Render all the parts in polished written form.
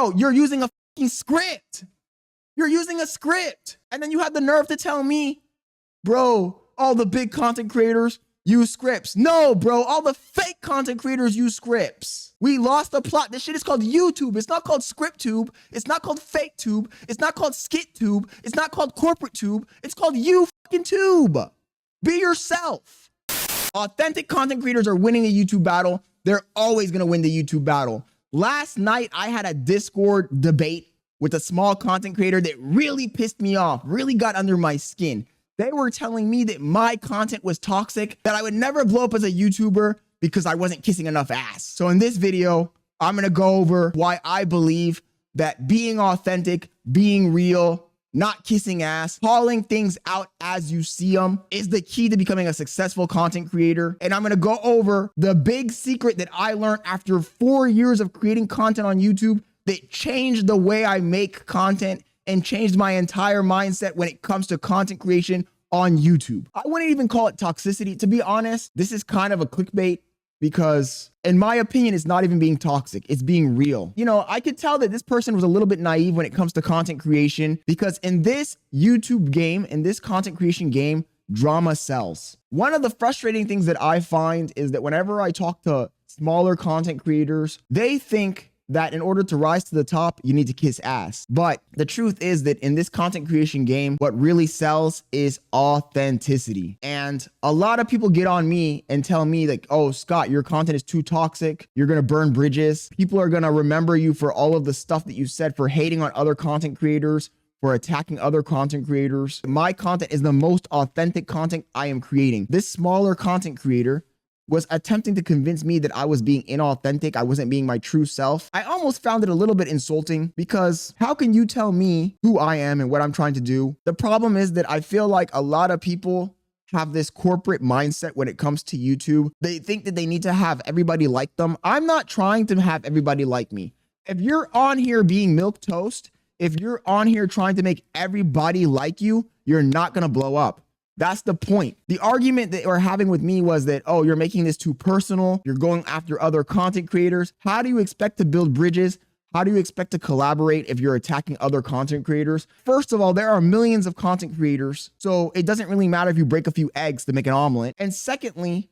Bro, you're using a fucking script. You're using a script. And then you have the nerve to tell me, bro, all the big content creators use scripts. No, bro, all the fake content creators use scripts. We lost the plot. This shit is called YouTube. It's not called ScriptTube. It's not called FakeTube. It's not called SkitTube. It's not called CorporateTube. It's called you fucking tube. Be yourself. Authentic content creators are winning the YouTube battle. They're always gonna win the YouTube battle. Last night, I had a Discord debate with a small content creator that really pissed me off, really got under my skin. They were telling me that my content was toxic, that I would never blow up as a YouTuber because I wasn't kissing enough ass. So in this video, I'm gonna go over why I believe that being authentic, being real, not kissing ass, calling things out as you see them is the key to becoming a successful content creator. And I'm gonna go over the big secret that I learned after 4 years of creating content on YouTube that changed the way I make content and changed my entire mindset when it comes to content creation on YouTube. I wouldn't even call it toxicity. To be honest, this is kind of a clickbait because in my opinion, it's not even being toxic. It's being real. You know, I could tell that this person was a little bit naive when it comes to content creation because in this YouTube game, in this content creation game, drama sells. One of the frustrating things that I find is that whenever I talk to smaller content creators, they think that in order to rise to the top, you need to kiss ass. But the truth is that in this content creation game, what really sells is authenticity. And a lot of people get on me and tell me like, oh, Scott, your content is too toxic. You're gonna burn bridges. People are gonna remember you for all of the stuff that you said, for hating on other content creators, for attacking other content creators. My content is the most authentic content I am creating. This smaller content creator was attempting to convince me that I was being inauthentic. I wasn't being my true self. I almost found it a little bit insulting because how can you tell me who I am and what I'm trying to do? The problem is that I feel like a lot of people have this corporate mindset when it comes to YouTube. They think that they need to have everybody like them. I'm not trying to have everybody like me. If you're on here being milquetoast, if you're on here trying to make everybody like you, you're not gonna blow up. That's the point. The argument that we're having with me was that, oh, you're making this too personal. You're going after other content creators. How do you expect to build bridges? How do you expect to collaborate if you're attacking other content creators? First of all, there are millions of content creators, so it doesn't really matter if you break a few eggs to make an omelet. And secondly,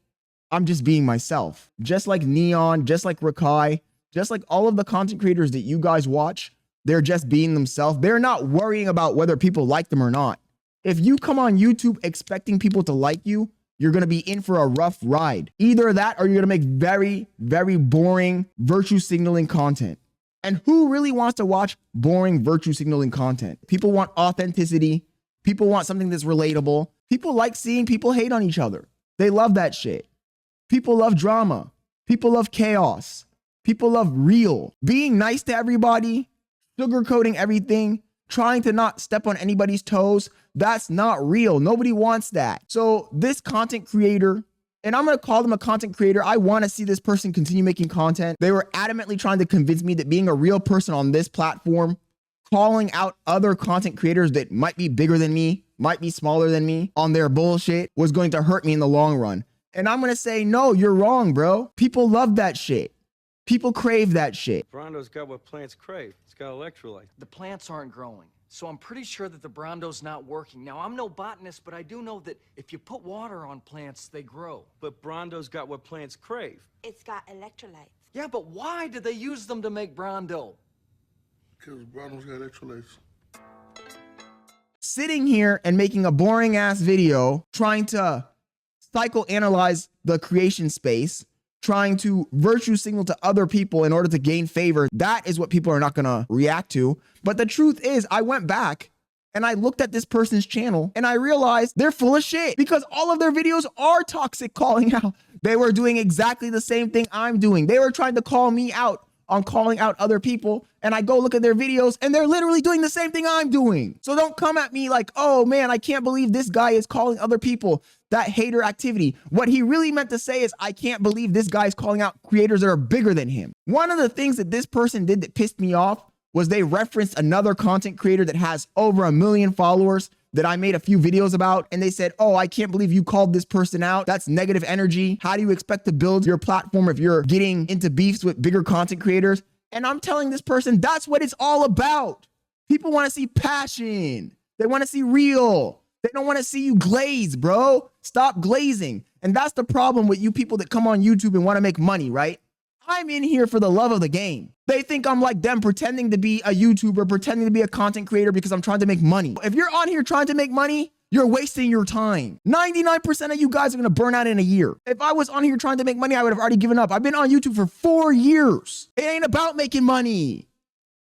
I'm just being myself. Just like Neon, just like Rakai, just like all of the content creators that you guys watch, they're just being themselves. They're not worrying about whether people like them or not. If you come on YouTube expecting people to like you, you're going to be in for a rough ride. Either that or you're going to make very, very boring virtue signaling content. And who really wants to watch boring virtue signaling content? People want authenticity. People want something that's relatable. People like seeing people hate on each other. They love that shit. People love drama. People love chaos. People love real. Being nice to everybody, sugarcoating everything, trying to not step on anybody's toes, that's not real. Nobody wants that. So this content creator, and I'm gonna call them a content creator, I wanna see this person continue making content. They were adamantly trying to convince me that being a real person on this platform, calling out other content creators that might be bigger than me, might be smaller than me on their bullshit was going to hurt me in the long run. And I'm gonna say, no, you're wrong, bro. People love that shit. People crave that shit. Brondo's got what plants crave. It's got electrolyte. The plants aren't growing, so I'm pretty sure that the Brondo's not working. Now, I'm no botanist, but I do know that if you put water on plants, they grow. But Brondo's got what plants crave. It's got electrolytes. Yeah, but why did they use them to make Brondo? Because Brondo's got electrolytes. Sitting here and making a boring ass video, trying to psychoanalyze the creation space, trying to virtue signal to other people in order to gain favor, that is what people are not gonna react to. But the truth is, I went back and I looked at this person's channel and I realized they're full of shit because all of their videos are toxic calling out. They were doing exactly the same thing I'm doing. They were trying to call me out on calling out other people, and I go look at their videos and they're literally doing the same thing I'm doing. So don't come at me like, oh man, I can't believe this guy is calling other people, that hater activity. What he really meant to say is, I can't believe this guy is calling out creators that are bigger than him. One of the things that this person did that pissed me off was they referenced another content creator that has over 1 million followers that I made a few videos about, and they said, oh, I can't believe you called this person out. That's negative energy. How do you expect to build your platform if you're getting into beefs with bigger content creators? And I'm telling this person, that's what it's all about. People want to see passion. They want to see real. They don't want to see you glaze, bro. Stop glazing. And that's the problem with you people that come on YouTube and want to make money, right? I'm in here for the love of the game. They think I'm like them, pretending to be a YouTuber, pretending to be a content creator because I'm trying to make money. If you're on here trying to make money, you're wasting your time. 99% of you guys are going to burn out in a year. If I was on here trying to make money, I would have already given up. I've been on YouTube for 4 years. It ain't about making money.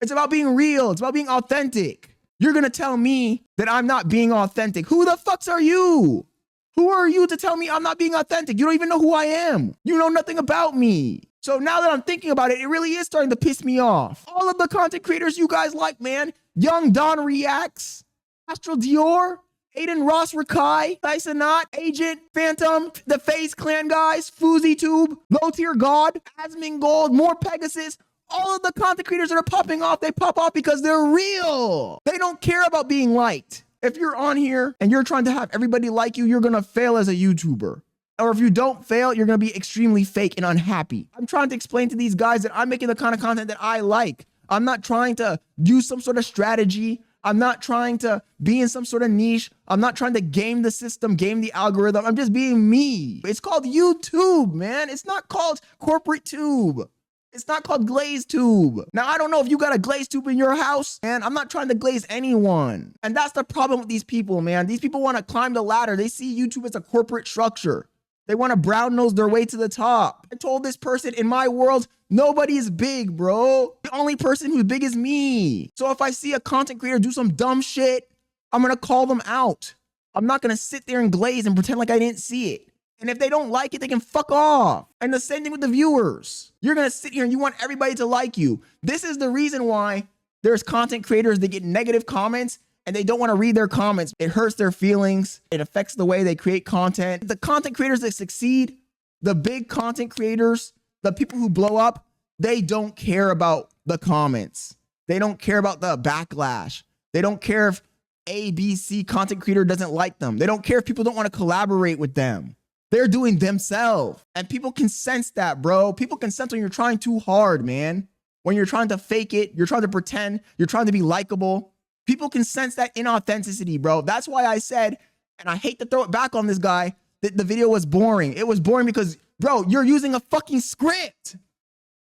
It's about being real. It's about being authentic. You're going to tell me that I'm not being authentic. Who the fucks are you? Who are you to tell me I'm not being authentic? You don't even know who I am. You know nothing about me. So now that I'm thinking about it, it really is starting to piss me off. All of the content creators you guys like, man. Young Don Reacts, Astral Dior, Aiden Ross Rakai, Tysonot, Agent, Phantom, the FaZe Clan guys, FoozyTube, Low Tier God, Asmongold, more Pegasus. All of the content creators that are popping off, they pop off because they're real. They don't care about being liked. If you're on here and you're trying to have everybody like you, you're going to fail as a YouTuber. Or if you don't fail, you're going to be extremely fake and unhappy. I'm trying to explain to these guys that I'm making the kind of content that I like. I'm not trying to use some sort of strategy. I'm not trying to be in some sort of niche. I'm not trying to game the system, game the algorithm. I'm just being me. It's called YouTube, man. It's not called corporate tube. It's not called glaze tube. Now, I don't know if you got a glaze tube in your house, man. I'm not trying to glaze anyone. And that's the problem with these people, man. These people want to climb the ladder. They see YouTube as a corporate structure. They want to brown nose their way to the top. I told this person, in my world, nobody's big, bro. The only person who's big is me. So if I see a content creator do some dumb shit, I'm going to call them out. I'm not going to sit there and glaze and pretend like I didn't see it. And if they don't like it, they can fuck off. And the same thing with the viewers. You're going to sit here and you want everybody to like you. This is the reason why there's content creators that get negative comments and they don't want to read their comments. It hurts their feelings. It affects the way they create content. The content creators that succeed, the big content creators, the people who blow up, they don't care about the comments. They don't care about the backlash. They don't care if ABC content creator doesn't like them. They don't care if people don't want to collaborate with them. They're doing themselves. And people can sense that, bro. People can sense when you're trying too hard, man. When you're trying to fake it, you're trying to pretend, you're trying to be likable. People can sense that inauthenticity, bro. That's why I said, and I hate to throw it back on this guy, that the video was boring. It was boring because, bro, you're using a fucking script.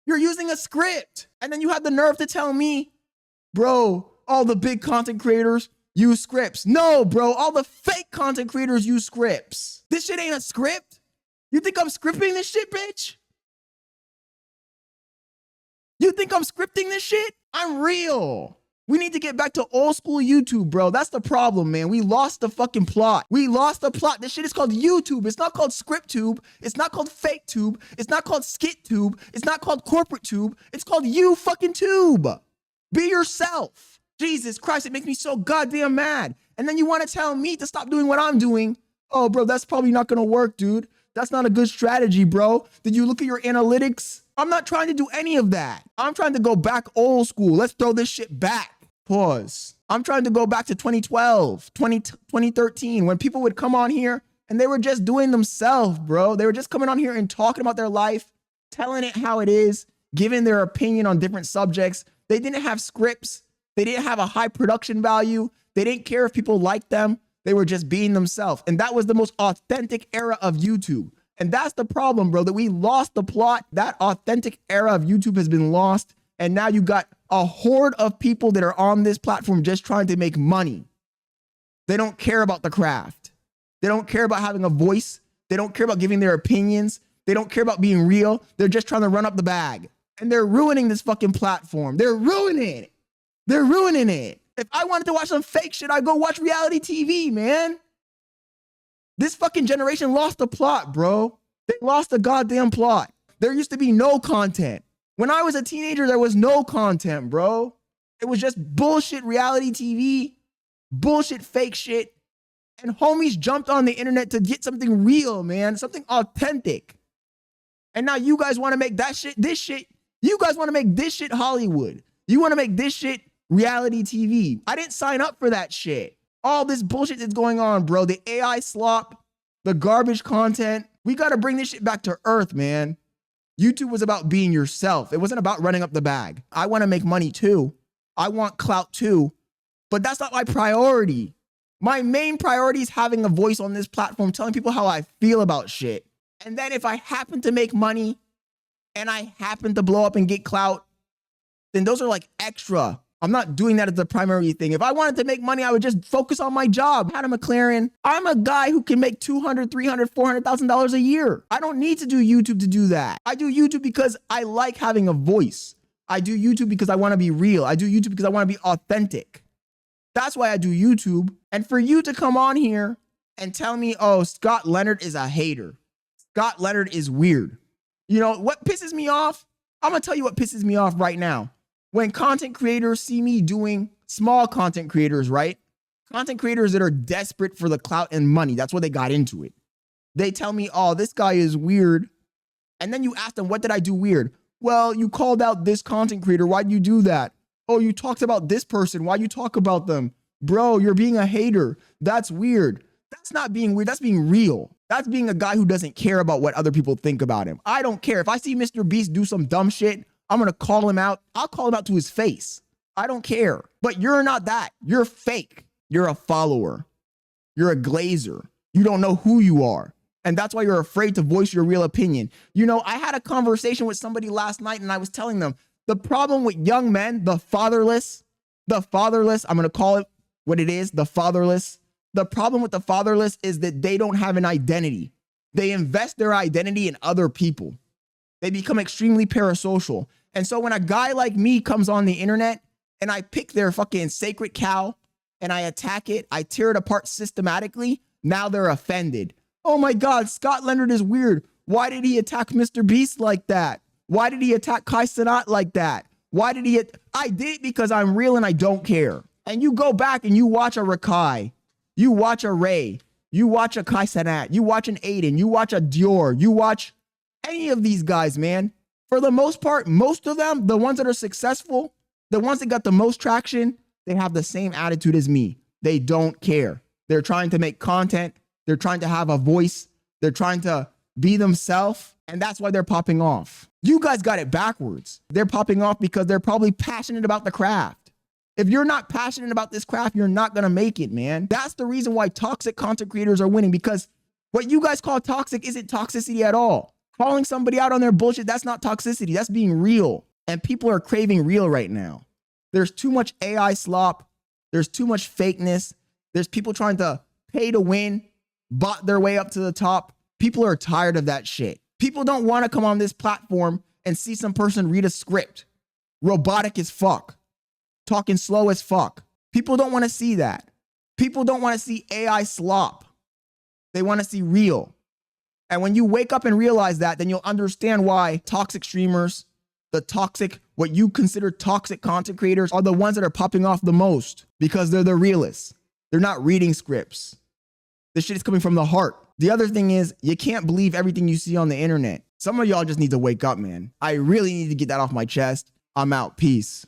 You're using a script. And then you have the nerve to tell me, bro, all the big content creators use scripts. No, bro, all the fake content creators use scripts. This shit ain't a script. You think I'm scripting this shit, bitch? You think I'm scripting this shit? I'm real. We need to get back to old school YouTube, bro. That's the problem, man. We lost the fucking plot. We lost the plot. This shit is called YouTube. It's not called script tube. It's not called fake tube. It's not called skit tube. It's not called corporate tube. It's called you fucking tube. Be yourself. Jesus Christ, it makes me so goddamn mad. And then you want to tell me to stop doing what I'm doing. Oh, bro, that's probably not going to work, dude. That's not a good strategy, bro. Did you look at your analytics? I'm not trying to do any of that. I'm trying to go back old school. Let's throw this shit back. Pause. I'm trying to go back to 2012, 2013, when people would come on here and they were just doing themselves, bro. They were just coming on here and talking about their life, telling it how it is, giving their opinion on different subjects. They didn't have scripts. They didn't have a high production value. They didn't care if people liked them. They were just being themselves. And that was the most authentic era of YouTube. And that's the problem, bro, that we lost the plot. That authentic era of YouTube has been lost. And now you got a horde of people that are on this platform just trying to make money. They don't care about the craft. They don't care about having a voice. They don't care about giving their opinions. They don't care about being real. They're just trying to run up the bag. And they're ruining this fucking platform. They're ruining it. They're ruining it. If I wanted to watch some fake shit, I'd go watch reality TV, man. This fucking generation lost the plot, bro. They lost the goddamn plot. There used to be no content. When I was a teenager, there was no content, bro. It was just bullshit reality TV, bullshit fake shit. And homies jumped on the internet to get something real, man, something authentic. And now you guys want to make that shit, this shit. You guys want to make this shit Hollywood. You want to make this shit reality TV. I didn't sign up for that shit. All this bullshit that's going on, bro. The AI slop, the garbage content. We got to bring this shit back to earth, man. YouTube was about being yourself. It wasn't about running up the bag. I want to make money too. I want clout too, but that's not my priority. My main priority is having a voice on this platform, telling people how I feel about shit. And then if I happen to make money and I happen to blow up and get clout, then those are like extra. I'm not doing that as the primary thing. If I wanted to make money, I would just focus on my job. Had a McLaren. I'm a guy who can make $200,000, $300,000, $400,000 a year. I don't need to do YouTube to do that. I do YouTube because I like having a voice. I do YouTube because I want to be real. I do YouTube because I want to be authentic. That's why I do YouTube. And for you to come on here and tell me, oh, Scott Leonard is a hater. Scott Leonard is weird. You know, what pisses me off? I'm going to tell you what pisses me off right now. When content creators see me doing small content creators, right? Content creators that are desperate for the clout and money. That's why they got into it. They tell me, oh, this guy is weird. And then you ask them, what did I do weird? Well, you called out this content creator. Why'd you do that? Oh, you talked about this person. Why'd you talk about them? Bro, you're being a hater. That's weird. That's not being weird. That's being real. That's being a guy who doesn't care about what other people think about him. I don't care. If I see Mr. Beast do some dumb shit, I'm going to call him out. I'll call him out to his face. I don't care. But you're not that. You're fake. You're a follower. You're a glazer. You don't know who you are. And that's why you're afraid to voice your real opinion. You know, I had a conversation with somebody last night and I was telling them the problem with young men, the fatherless, I'm going to call it what it is, the fatherless. The problem with the fatherless is that they don't have an identity. They invest their identity in other people. They become extremely parasocial. And so when a guy like me comes on the internet and I pick their fucking sacred cow and I attack it, I tear it apart systematically, now they're offended. Oh my God, Scott Leonard is weird. Why did he attack Mr. Beast like that? Why did he attack Kai Cenat like that? Why did he? I did it because I'm real and I don't care. And you go back and you watch a Rakai, you watch a Ray, you watch a Kai Cenat, you watch an Aiden, you watch a Dior, you watch any of these guys, man. For the most part, most of them, the ones that are successful, the ones that got the most traction, they have the same attitude as me. They don't care. They're trying to make content. They're trying to have a voice. They're trying to be themselves. And that's why they're popping off. You guys got it backwards. They're popping off because they're probably passionate about the craft. If you're not passionate about this craft, you're not going to make it, man. That's the reason why toxic content creators are winning, because what you guys call toxic isn't toxicity at all. Calling somebody out on their bullshit, that's not toxicity. That's being real. And people are craving real right now. There's too much AI slop. There's too much fakeness. There's people trying to pay to win, bot their way up to the top. People are tired of that shit. People don't want to come on this platform and see some person read a script, robotic as fuck, talking slow as fuck. People don't want to see that. People don't want to see AI slop. They want to see real. And when you wake up and realize that, then you'll understand why toxic streamers, what you consider toxic content creators, are the ones that are popping off the most, because they're the realists. They're not reading scripts. This shit is coming from the heart. The other thing is, you can't believe everything you see on the internet. Some of y'all just need to wake up, man. I really need to get that off my chest. I'm out. Peace.